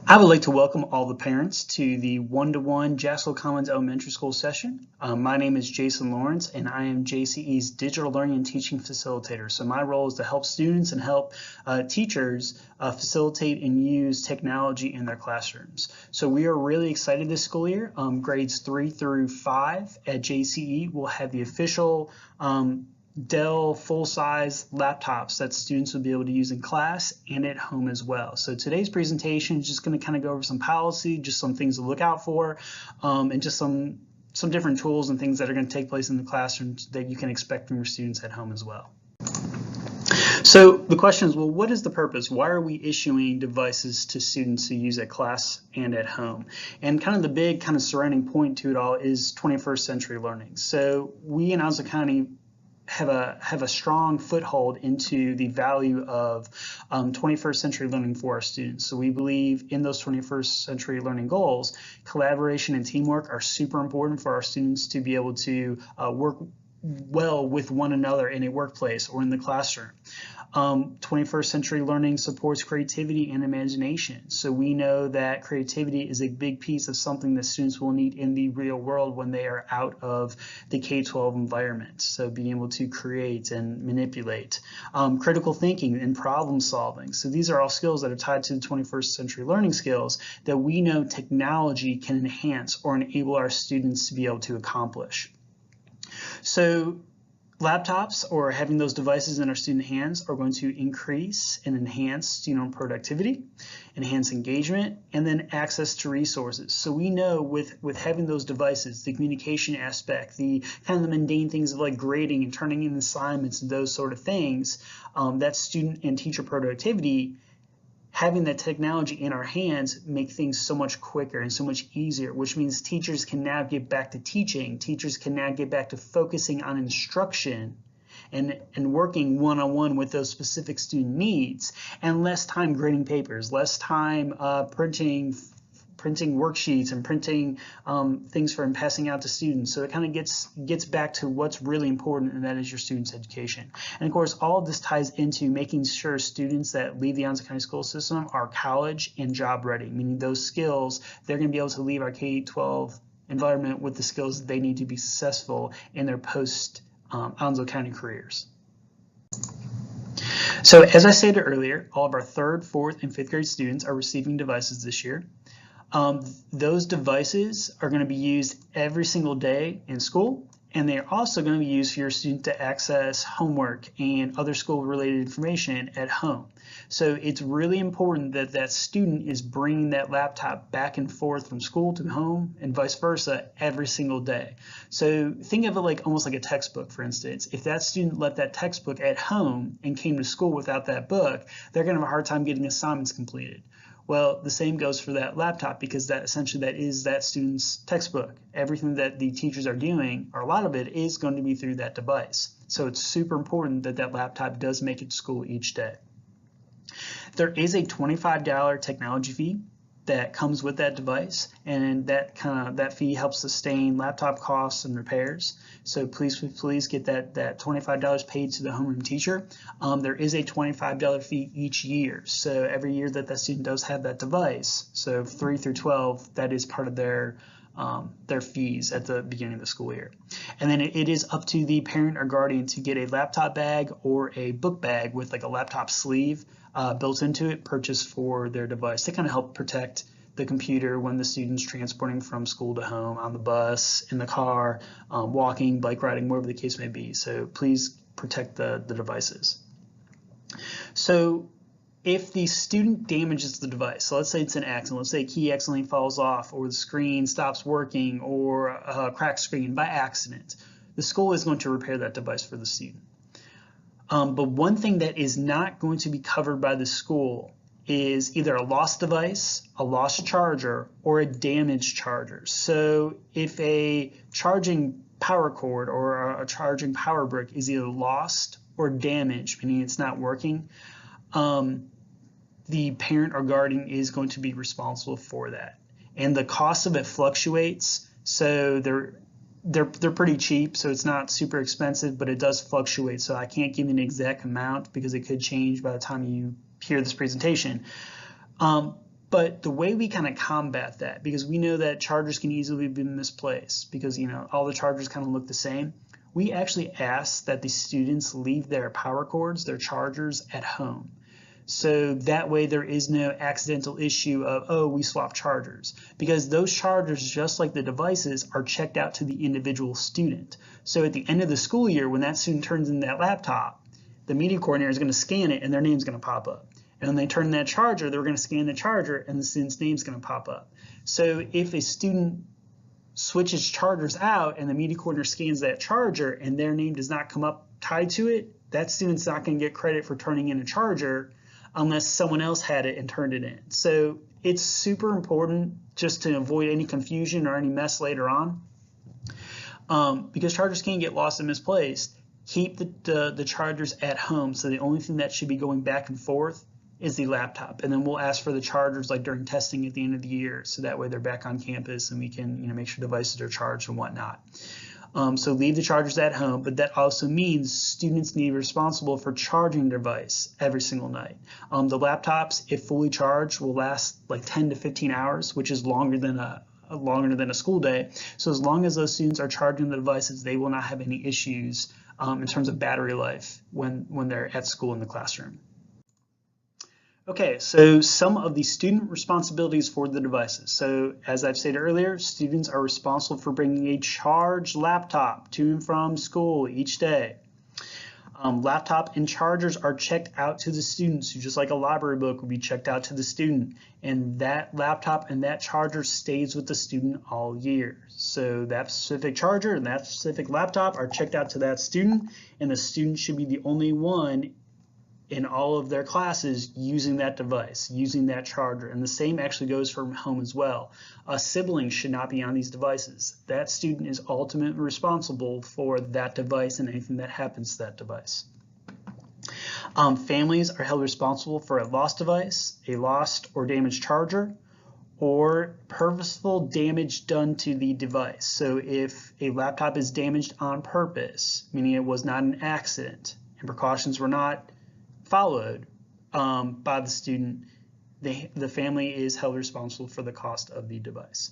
I would like to welcome all the parents to the one-to-one Jacksonville Commons Elementary School session. My name is Jason Lawrence, and I am JCE's Digital Learning and Teaching Facilitator. So my role is to help students and help teachers facilitate and use technology in their classrooms. So we are really excited this school year. Grades 3 through 5 at JCE will have the official Dell full-size laptops that students will be able to use in class and at home as well. So today's presentation is just going to kind of go over some policy, just some things to look out for, and just some different tools and things that are going to take place in the classrooms that you can expect from your students at home as well. So the question is, well, what is the purpose? Why are we issuing devices to students to use at class and at home? And kind of the big kind of surrounding point to it all is 21st century learning. So we in Onslow County have a strong foothold into the value of 21st century learning for our students. So we believe in those 21st century learning goals, collaboration and teamwork are super important for our students to be able to work well with one another in a workplace or in the classroom. 21st century learning supports creativity and imagination. So we know that creativity is a big piece of something that students will need in the real world when they are out of the K-12 environment. So being able to create and manipulate. Critical thinking and problem solving. So these are all skills that are tied to the 21st century learning skills that we know technology can enhance or enable our students to be able to accomplish. So laptops or having those devices in our student hands are going to increase and enhance student productivity, enhance engagement, and then access to resources. So we know with having those devices, the communication aspect, the kind of the mundane things of like grading and turning in assignments and those sort of things, that student and teacher productivity, having that technology in our hands make things so much quicker and so much easier, which means teachers can now get back to teaching. Teachers can now get back to focusing on instruction and working one-on-one with those specific student needs, and less time grading papers, less time printing worksheets and printing things for and passing out to students. So it kind of gets back to what's really important, and that is your students' education. And of course, all of this ties into making sure students that leave the Onslow County school system are college and job ready, meaning those skills, they're going to be able to leave our K-12 environment with the skills that they need to be successful in their post Onslow County careers. So as I stated earlier, all of our 3rd, 4th, and 5th grade students are receiving devices this year. Those devices are going to be used every single day in school, and they're also going to be used for your student to access homework and other school-related information at home. So it's really important that that student is bringing that laptop back and forth from school to home and vice versa every single day. So think of it like almost like a textbook, for instance. If that student left that textbook at home and came to school without that book, they're going to have a hard time getting assignments completed. Well, the same goes for that laptop, because that essentially that is that student's textbook. Everything that the teachers are doing, or a lot of it, is going to be through that device. So it's super important that that laptop does make it to school each day. There is a $25 technology fee that comes with that device, and that fee helps sustain laptop costs and repairs. So please get that $25 paid to the homeroom teacher. There is a $25 fee each year. So every year that that student does have that device, so 3 through 12, that is part of their fees at the beginning of the school year. And then it is up to the parent or guardian to get a laptop bag or a book bag with like a laptop sleeve built into it, purchased for their device to kind of help protect the computer when the student's transporting from school to home, on the bus, in the car, walking, bike riding, wherever the case may be. So please protect the devices. So if the student damages the device, so let's say it's an accident, let's say a key accidentally falls off, or the screen stops working, or a cracked screen by accident, the school is going to repair that device for the student. But one thing that is not going to be covered by the school is either a lost device, a lost charger, or a damaged charger. So if a charging power cord or a charging power brick is either lost or damaged, meaning it's not working, the parent or guardian is going to be responsible for that. And the cost of it fluctuates, so they're pretty cheap, so it's not super expensive, but it does fluctuate. So I can't give you an exact amount because it could change by the time you hear this presentation. But the way we kind of combat that, because we know that chargers can easily be misplaced because, all the chargers kind of look the same, we actually ask that the students leave their power cords, their chargers, at home. So that way there is no accidental issue of, oh, we swapped chargers, because those chargers, just like the devices, are checked out to the individual student. So at the end of the school year, when that student turns in that laptop, the media coordinator is going to scan it and their name's going to pop up. And when they turn that charger, they're going to scan the charger and the student's name's going to pop up. So if a student switches chargers out and the media coordinator scans that charger and their name does not come up tied to it, that student's not going to get credit for turning in a charger unless someone else had it and turned it in. So it's super important just to avoid any confusion or any mess later on. Because chargers can get lost and misplaced, keep the chargers at home. So the only thing that should be going back and forth is the laptop. And then we'll ask for the chargers like during testing at the end of the year. So that way they're back on campus and we can make sure devices are charged and whatnot. So leave the chargers at home, but that also means students need to be responsible for charging their device every single night. The laptops, if fully charged, will last like 10 to 15 hours, which is longer than a school day. So as long as those students are charging the devices, they will not have any issues in terms of battery life when they're at school in the classroom. Okay, so some of the student responsibilities for the devices. So as I've stated earlier, students are responsible for bringing a charged laptop to and from school each day. Laptop and chargers are checked out to the students, so just like a library book would be checked out to the student, and that laptop and that charger stays with the student all year. So that specific charger and that specific laptop are checked out to that student, and the student should be the only one in all of their classes using that device, using that charger. And the same actually goes for home as well. A sibling should not be on these devices. That student is ultimately responsible for that device and anything that happens to that device. Families are held responsible for a lost device, a lost or damaged charger, or purposeful damage done to the device. So if a laptop is damaged on purpose, meaning it was not an accident and precautions were not followed by the student, the family is held responsible for the cost of the device.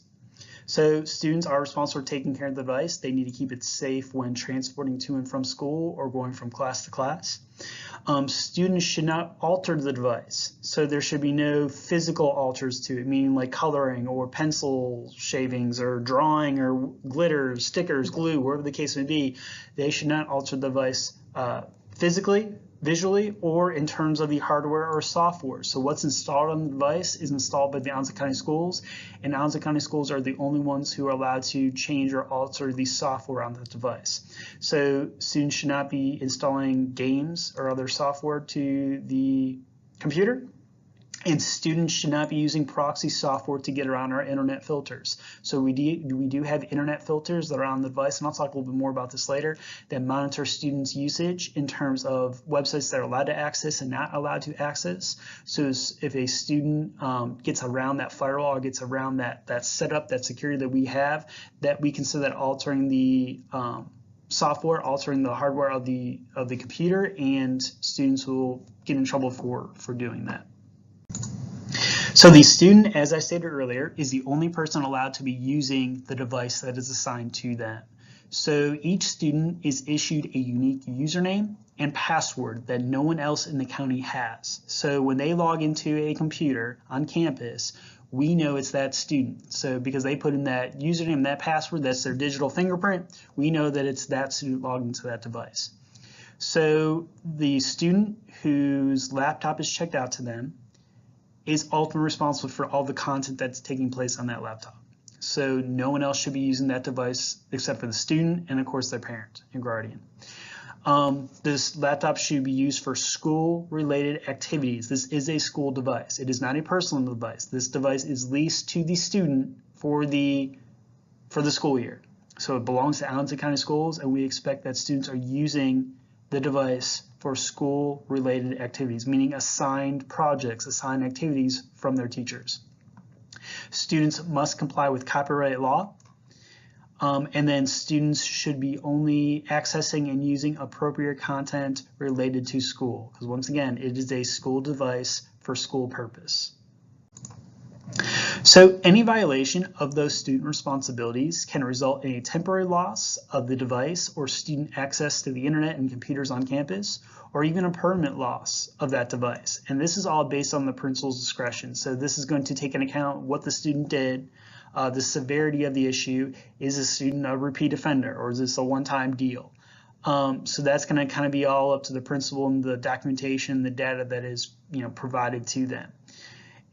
So students are responsible for taking care of the device. They need to keep it safe when transporting to and from school or going from class to class. Students should not alter the device. So there should be no physical alters to it, meaning like coloring or pencil shavings or drawing or glitter, stickers, glue, whatever the case may be. They should not alter the device physically, visually, or in terms of the hardware or software. So what's installed on the device is installed by the Onset County Schools, and Onset County Schools are the only ones who are allowed to change or alter the software on the device. So students should not be installing games or other software to the computer, and students should not be using proxy software to get around our internet filters. So we do have internet filters that are on the device, and I'll talk a little bit more about this later, that monitor students' usage in terms of websites that are allowed to access and not allowed to access. So if a student gets around that firewall, or gets around that setup, that security that we have, that we consider that altering the software, altering the hardware of the computer, and students will get in trouble for doing that. So the student, as I stated earlier, is the only person allowed to be using the device that is assigned to them. So each student is issued a unique username and password that no one else in the county has. So when they log into a computer on campus, we know it's that student. So because they put in that username and that password, that's their digital fingerprint, we know that it's that student logged into that device. So the student whose laptop is checked out to them is ultimately responsible for all the content that's taking place on that laptop. So no one else should be using that device except for the student and of course their parent and guardian. This laptop should be used for school-related activities. This is a school device. It is not a personal device. This device is leased to the student for the school year. So it belongs to Onset County Schools, and we expect that students are using the device for school-related activities, meaning assigned projects, assigned activities from their teachers. Students must comply with copyright law, and then students should be only accessing and using appropriate content related to school, because once again, it is a school device for school purpose. So any violation of those student responsibilities can result in a temporary loss of the device or student access to the internet and computers on campus, or even a permanent loss of that device. And this is all based on the principal's discretion. So this is going to take into account what the student did, the severity of the issue. Is the student a repeat offender, or is this a one-time deal? So that's going to kind of be all up to the principal and the documentation, the data that is provided to them.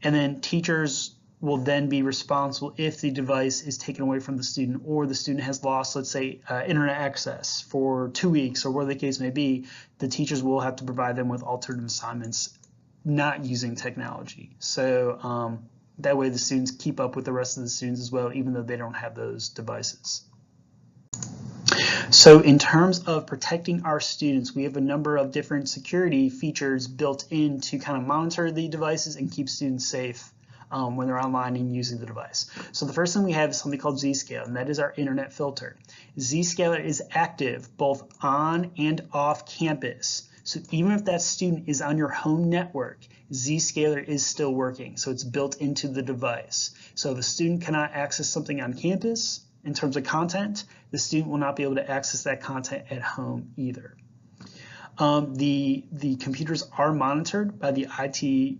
And then teachers will then be responsible if the device is taken away from the student, or the student has lost, let's say, internet access for 2 weeks, or whatever the case may be. The teachers will have to provide them with alternative assignments not using technology. So that way the students keep up with the rest of the students as well, even though they don't have those devices. So in terms of protecting our students, we have a number of different security features built in to kind of monitor the devices and keep students safe when they're online and using the device. So the first thing we have is something called Zscaler, and that is our internet filter. Zscaler is active both on and off campus. So even if that student is on your home network, Zscaler is still working. So it's built into the device. So if a student cannot access something on campus in terms of content, the student will not be able to access that content at home either. The computers are monitored by the IT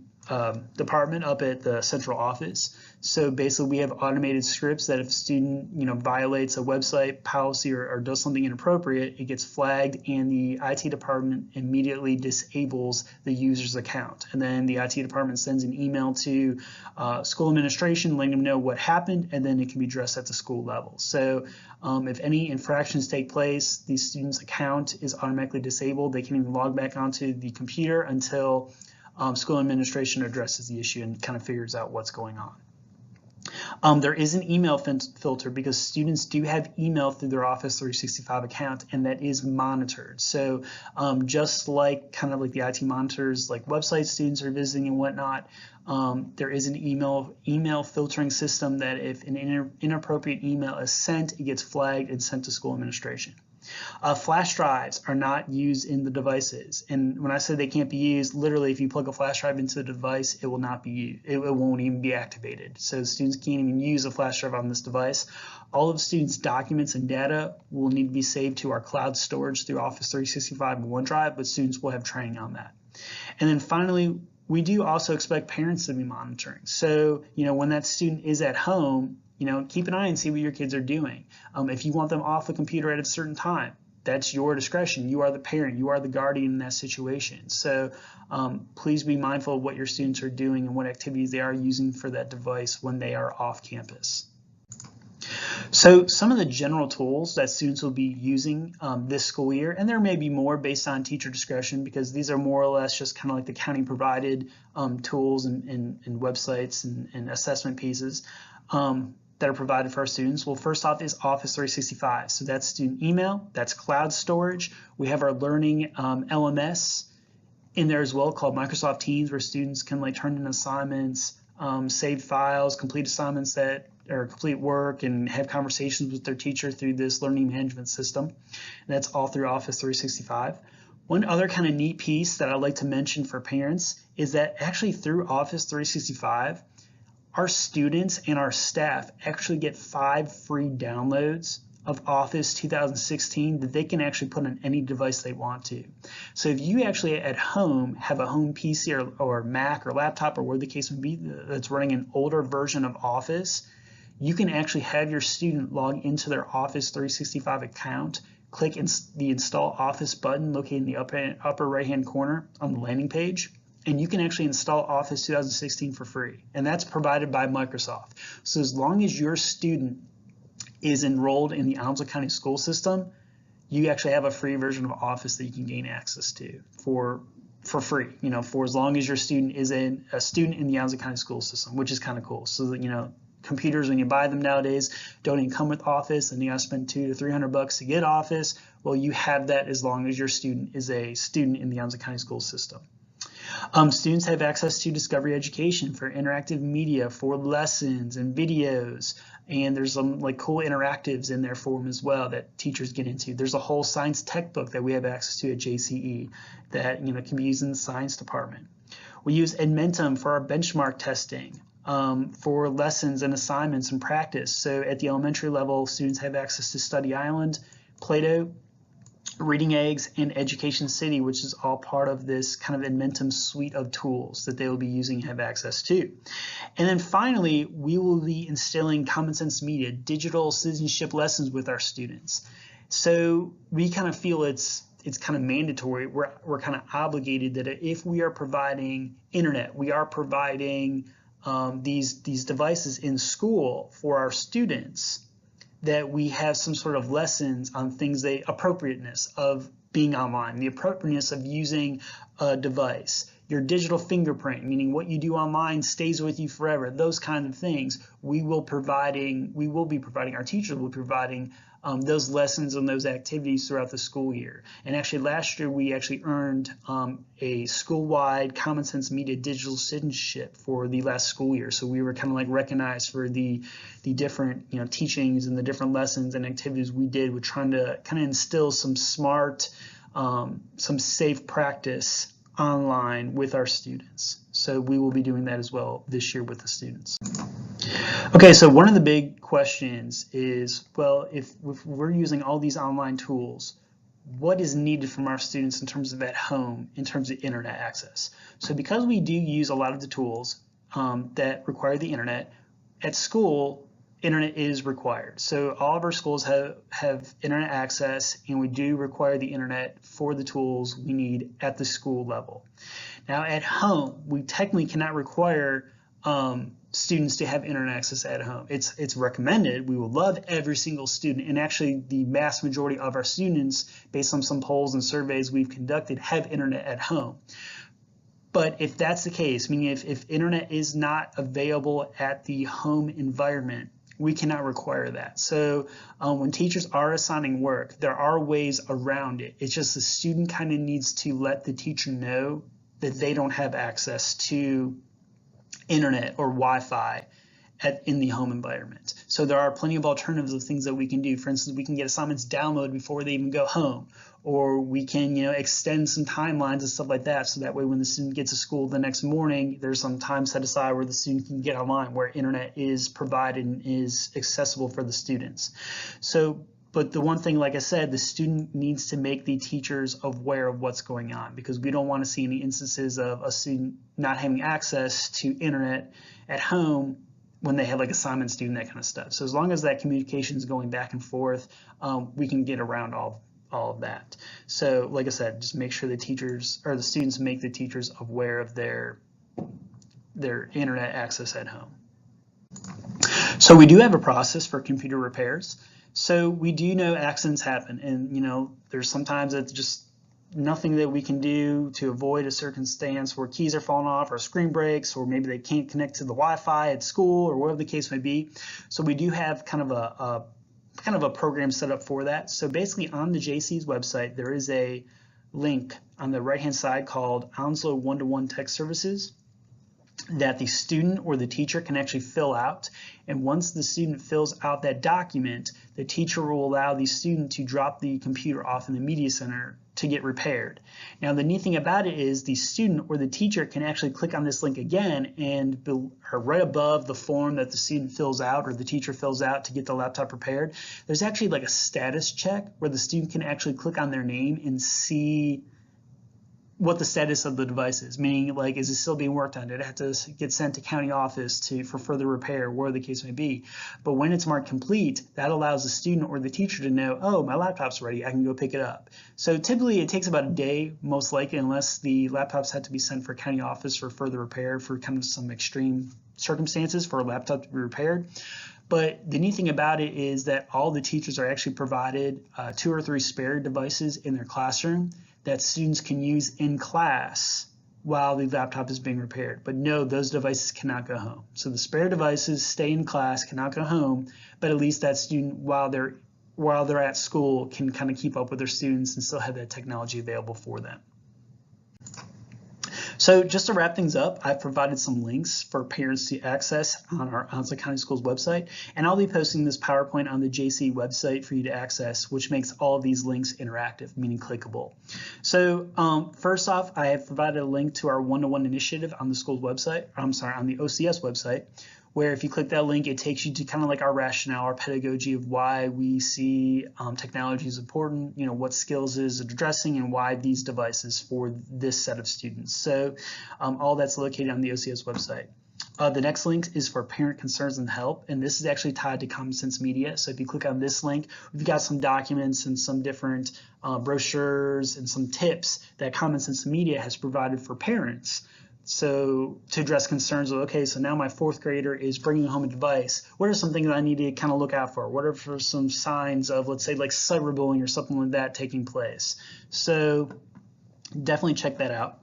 department up at the central office. So basically we have automated scripts that if a student violates a website policy or does something inappropriate, it gets flagged and the IT department immediately disables the user's account. And then the IT department sends an email to school administration letting them know what happened, and then it can be addressed at the school level. So if any infractions take place, the student's account is automatically disabled. They can't even log back onto the computer until school administration addresses the issue and kind of figures out what's going on. There is an email filter because students do have email through their Office 365 account, and that is monitored. So just like kind of like the IT monitors like websites students are visiting and whatnot, there is an email filtering system that if an inappropriate email is sent, it gets flagged and sent to school administration. Flash drives are not used in the devices, and when I say they can't be used, literally if you plug a flash drive into the device, it will not be used. It won't even be activated. So students can't even use a flash drive on this device. All of the students' documents and data will need to be saved to our cloud storage through Office 365 and OneDrive, but students will have training on that. And then finally, we do also expect parents to be monitoring. So when that student is at home, keep an eye and see what your kids are doing. If you want them off the computer at a certain time, that's your discretion. You are the parent, you are the guardian in that situation. So please be mindful of what your students are doing and what activities they are using for that device when they are off campus. So some of the general tools that students will be using this school year, and there may be more based on teacher discretion because these are more or less just kind of like the county provided tools and websites and assessment pieces that are provided for our students. Well, first off is Office 365. So that's student email, that's cloud storage. We have our learning LMS in there as well called Microsoft Teams, where students can turn in assignments, save files, complete assignments that or complete work, and have conversations with their teacher through this learning management system. And that's all through Office 365. One other kind of neat piece that I'd like to mention for parents is that actually through Office 365, our students and our staff actually get 5 free downloads of Office 2016 that they can actually put on any device they want to. So if you actually at home have a home PC or Mac or laptop or where the case may be that's running an older version of Office, you can actually have your student log into their Office 365 account, click the Install Office button located in the upper right-hand corner on the landing page, and you can actually install Office 2016 for free, and that's provided by Microsoft. So as long as your student is enrolled in the Onslow County school system, you actually have a free version of Office that you can gain access to for free, for as long as your student is a student in the Onslow County school system, which is kind of cool. So that, computers, when you buy them nowadays, don't even come with Office, and you gotta spend $200 to $300 to get Office. Well, you have that as long as your student is a student in the Onslow County school system. Students have access to Discovery Education for interactive media, for lessons and videos, and there's some cool interactives in there for them as well that teachers get into. There's a whole science tech book that we have access to at JCE that can be used in the science department. We use Edmentum for our benchmark testing. for lessons and assignments and practice. So at the elementary level, students have access to Study Island, Play-Doh, Reading Eggs, and Education City, which is all part of this kind of Edmentum suite of tools that they will be using and have access to. And then finally, we will be instilling Common Sense Media, digital citizenship lessons with our students. So we kind of feel it's kind of mandatory. We're kind of obligated that if we are providing internet, we are providing these devices in school for our students, that we have some sort of lessons on things, the appropriateness of being online, the appropriateness of using a device, your digital fingerprint, meaning what you do online stays with you forever, those kind of things. We will be providing, our teachers will be providing those lessons and those activities throughout the school year. And actually last year we actually earned a school-wide Common Sense Media digital citizenship for the last school year. So we were kind of like recognized for the different teachings and the different lessons and activities we did with trying to kind of instill some smart, some safe practice online with our students. So we will be doing that as well this year with the students. Okay, so one of the big questions is, well, if we're using all these online tools, what is needed from our students in terms of at home, in terms of internet access? So because we do use a lot of the tools that require the internet, at school, internet is required. So all of our schools have internet access, and we do require the internet for the tools we need at the school level. Now at home, we technically cannot require students to have internet access at home. It's recommended. We would love every single student, and actually the vast majority of our students, based on some polls and surveys we've conducted, have internet at home. But if that's the case, meaning if internet is not available at the home environment, we cannot require that. So when teachers are assigning work, there are ways around it. It's just the student kind of needs to let the teacher know that they don't have access to internet or Wi-Fi in the home environment. So there are plenty of alternatives of things that we can do. For instance, we can get assignments downloaded before they even go home, or we can extend some timelines and stuff like that, so that way when the student gets to school the next morning, there's some time set aside where the student can get online, where internet is provided and is accessible for the students. So, but the one thing, like I said, the student needs to make the teachers aware of what's going on, because we don't want to see any instances of a student not having access to internet at home when they have like assignments due and that kind of stuff. So as long as that communication is going back and forth, we can get around all of that. So like I said, just make sure the teachers or the students make the teachers aware of their internet access at home. So we do have a process for computer repairs. So we do know accidents happen, and there's sometimes it's just nothing that we can do to avoid a circumstance where keys are falling off or screen breaks, or maybe they can't connect to the Wi-Fi at school, or whatever the case may be. So we do have kind of a program set up for that. So basically on the JCE's website, there is a link on the right-hand side called Onslow One-to-One Tech Services that the student or the teacher can actually fill out. And once the student fills out that document, the teacher will allow the student to drop the computer off in the media center to get repaired. Now the neat thing about it is the student or the teacher can actually click on this link again, and right above the form that the student fills out or the teacher fills out to get the laptop repaired, there's actually like a status check where the student can actually click on their name and see what the status of the device is, meaning like, is it still being worked on? Did it have to get sent to county office for further repair, whatever the case may be? But when it's marked complete, that allows the student or the teacher to know, oh, my laptop's ready, I can go pick it up. So typically it takes about a day, most likely, unless the laptops had to be sent for county office for further repair for kind of some extreme circumstances for a laptop to be repaired. But the neat thing about it is that all the teachers are actually provided 2 or 3 spare devices in their classroom that students can use in class while the laptop is being repaired. But no, those devices cannot go home. So the spare devices stay in class, cannot go home, but at least that student, while they're at school, can kind of keep up with their students and still have that technology available for them. So just to wrap things up, I've provided some links for parents to access on our Onslow County Schools website, and I'll be posting this PowerPoint on the JCE website for you to access, which makes all of these links interactive, meaning clickable. So first off, I have provided a link to our one-to-one initiative on the school's website, on the OCS website, where if you click that link, it takes you to kind of like our rationale, our pedagogy of why we see technology is important, what skills is it addressing, and why these devices for this set of students. So all that's located on the OCS website. The next link is for parent concerns and help, and this is actually tied to Common Sense Media. So if you click on this link, we've got some documents and some different brochures and some tips that Common Sense Media has provided for parents. So to address concerns of, okay, so now my fourth grader is bringing home a device. What are some things that I need to kind of look out for? What are for some signs of, let's say, like cyberbullying or something like that taking place? So definitely check that out.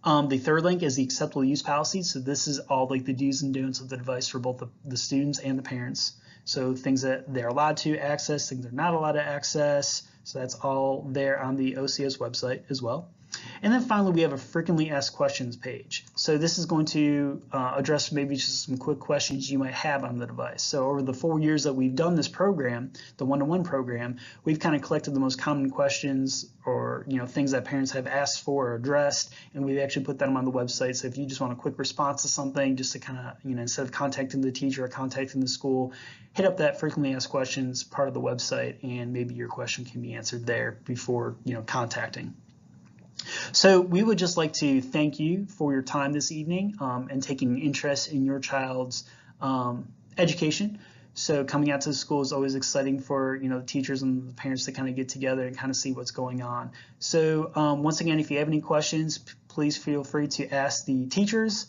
The third link is the acceptable use policy. So this is all like the do's and don'ts of the device for both the students and the parents. So things that they're allowed to access, things they're not allowed to access. So that's all there on the OCS website as well. And then finally, we have a frequently asked questions page. So this is going to address maybe just some quick questions you might have on the device. So over the 4 years that we've done this program, the one-to-one program, we've kind of collected the most common questions or things that parents have asked for or addressed, and we've actually put them on the website. So if you just want a quick response to something, just to kind of instead of contacting the teacher or contacting the school, hit up that frequently asked questions part of the website, and maybe your question can be answered there before contacting. So we would just like to thank you for your time this evening and taking interest in your child's education. So coming out to the school is always exciting for the teachers and the parents to kind of get together and kind of see what's going on. So once again, if you have any questions, please feel free to ask the teachers.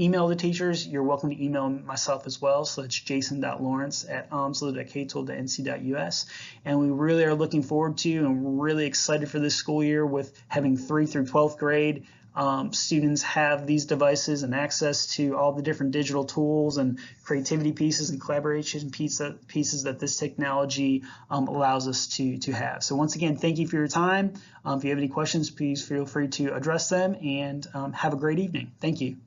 Email the teachers. You're welcome to email myself as well. So it's jason.lawrence@onslow.k12.nc.us. And we really are looking forward to and we're really excited for this school year with having 3 through 12th grade. Students have these devices and access to all the different digital tools and creativity pieces and collaboration pieces that this technology allows us to have. So once again, thank you for your time. If you have any questions, please feel free to address them, and have a great evening. Thank you.